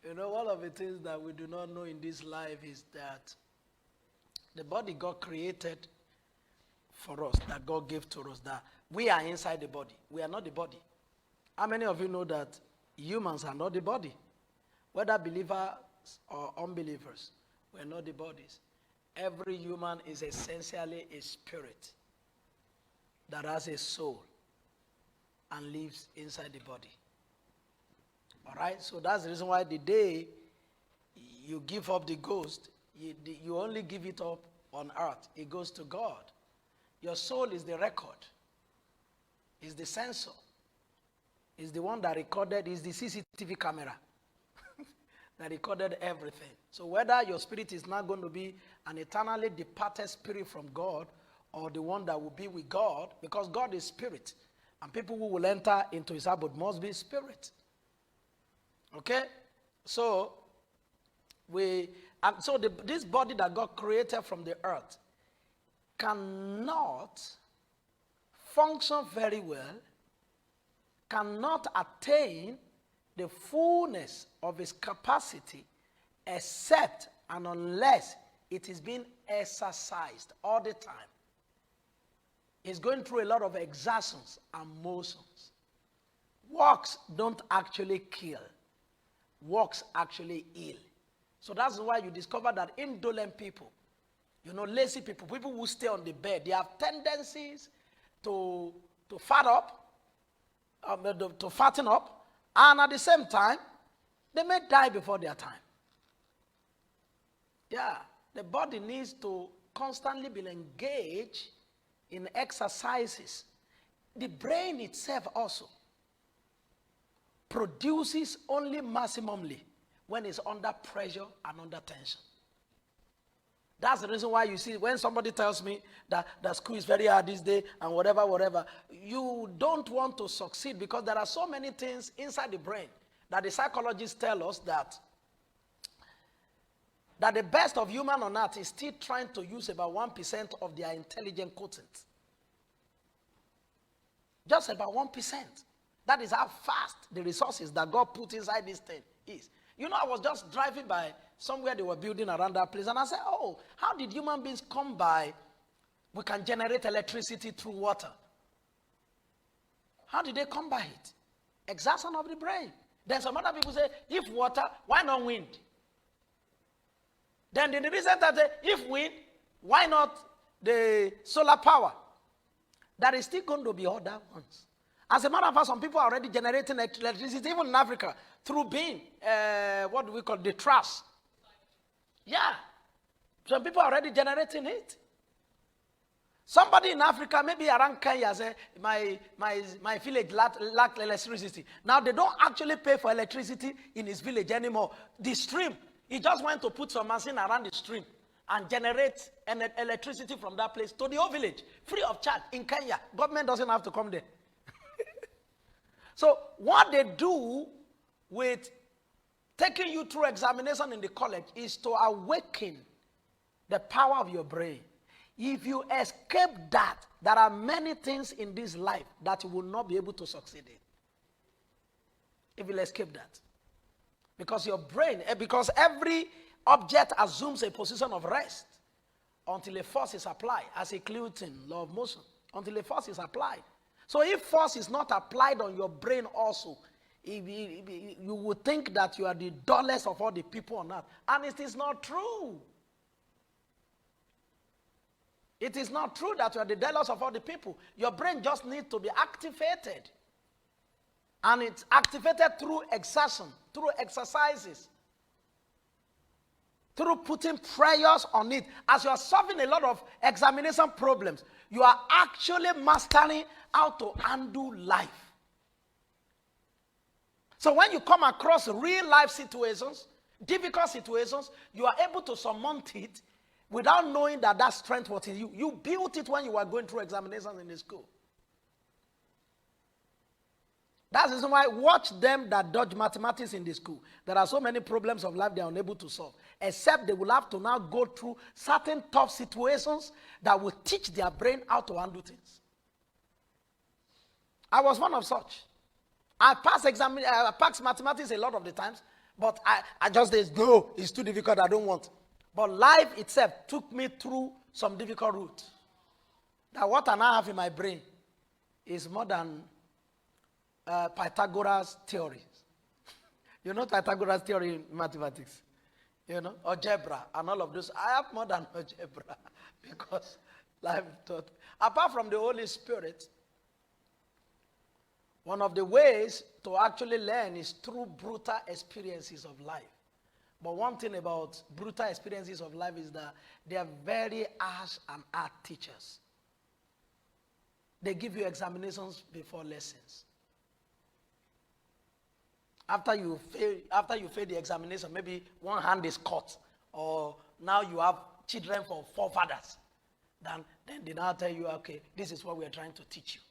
You know, one of the things that we do not know in this life is that the body God created for us, that God gave to us, that we are inside the body. We are not the body. How many of you know that humans are not the body? Whether believers or unbelievers, we are not the bodies. Every human is essentially a spirit that has a soul and lives inside the body. All right? So that's the reason why the day you give up the ghost, you only give it up on earth. It goes to God. Your soul is the record, is the sensor, is the one that recorded, is the CCTV camera that recorded everything. So whether your spirit is not going to be an eternally departed spirit from God or the one that will be with God, because God is spirit, and people who will enter into his abode must be spirit. Okay? So, this body that God created from the earth cannot function very well, cannot attain the fullness of its capacity except and unless it is being exercised all the time. It's going through a lot of exertions and motions. Works don't actually kill. Works actually heal. So that's why you discover that indolent people, lazy people, people who stay on the bed, they have tendencies to fatten up, and at the same time, they may die before their time. Yeah, the body needs to constantly be engaged in exercises. The brain itself also produces only maximally when it's under pressure and under tension. That's the reason why you see when somebody tells me that school is very hard this day and whatever, you don't want to succeed because there are so many things inside the brain that the psychologists tell us that the best of human on earth is still trying to use about 1% of their intelligent quotient. Just about 1%. That is how fast the resources that God put inside this thing is. I was just driving by somewhere they were building around that place, and I said, oh, how did human beings come by? We can generate electricity through water. How did they come by it? Exertion of the brain. Then some other people say, if water, why not wind? Then the reason that if wind, why not the solar power? There is still going to be other ones. As a matter of fact, some people are already generating electricity, even in Africa, through being, what do we call the trash? Yeah. Some people are already generating it. Somebody in Africa, maybe around Kenya, say, my village lacked electricity. Now, they don't actually pay for electricity in his village anymore. The stream, he just went to put some machine around the stream and generate electricity from that place to the whole village, free of charge in Kenya. Government doesn't have to come there. So what they do with taking you through examination in the college is to awaken the power of your brain. If you escape that, there are many things in this life that you will not be able to succeed in. If you escape that. Because your brain, because every object assumes a position of rest until a force is applied, as a Newton law of motion, until a force is applied. So if force is not applied on your brain also, you would think that you are the dullest of all the people on earth. And it is not true. It is not true that you are the dullest of all the people. Your brain just needs to be activated. And it's activated through exertion, through exercises, through putting prayers on it. As you are solving a lot of examination problems, you are actually mastering how to handle life. So when you come across real life situations, difficult situations, you are able to surmount it without knowing that strength was in you. You built it when you were going through examinations in the school. That's the reason why watch them that dodge mathematics in the school. There are so many problems of life they are unable to solve, except they will have to now go through certain tough situations that will teach their brain how to handle things. I was one of such. I passed mathematics a lot of the times, But I just say, no, it's too difficult, I don't want. But life itself took me through some difficult route. That what I now have in my brain is more than Pythagoras' theory. You know Pythagoras' theory in mathematics? You know, algebra and all of those. I have more than algebra because life taught. Apart from the Holy Spirit, one of the ways to actually learn is through brutal experiences of life. But one thing about brutal experiences of life is that they are very harsh and hard teachers. They give you examinations before lessons. After you fail the examination, maybe one hand is cut, or now you have children for forefathers. Then they now tell you, okay, this is what we are trying to teach you.